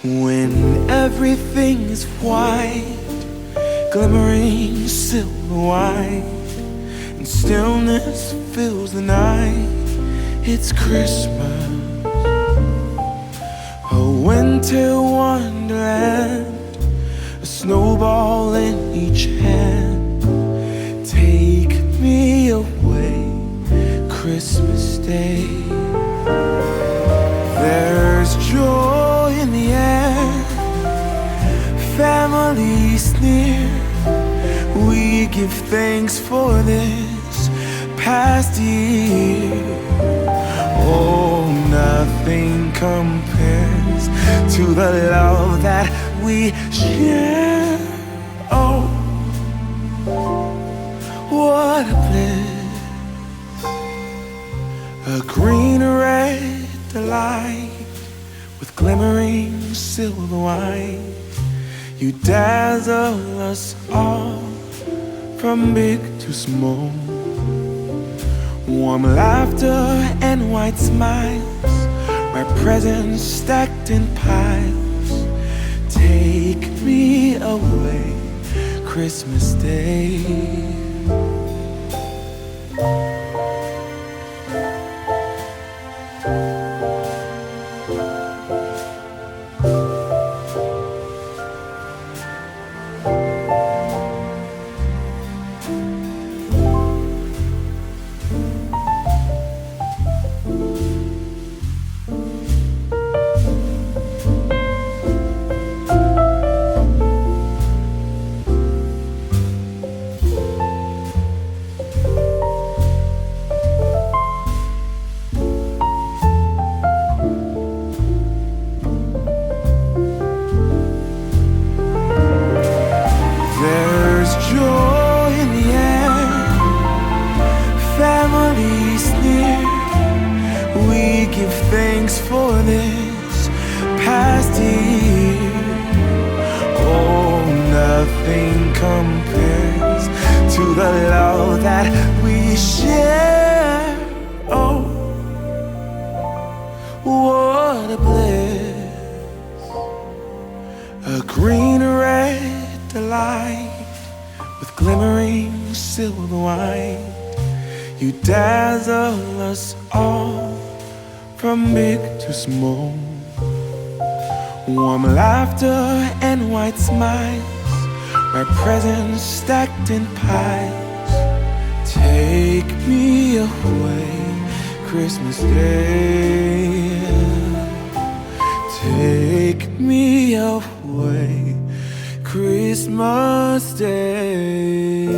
When everything is white, glimmering silver white, and stillness fills the night, it's Christmas, a winter wonderland, a snowball in each hand. Take me away, Christmas Day. There's joy in the air, family's near. We give thanks for this past year. Oh, nothing compares to the love that we share. Oh, what a bliss, a green red delight with glimmering silver white. You dazzle us all from big to small. Warm laughter and white smiles, my presents stacked in piles. Take me away, Christmas Day. There's joy in the air, family's near. We give thanks for this past year. Oh, nothing compares to the love that we share. Oh, what a bliss, a green red delight with glimmering silver white. You dazzle us all from big to small. Warm laughter and white smiles, my presents stacked in piles. Take me away, Christmas Day. Take me away, Christmas Day.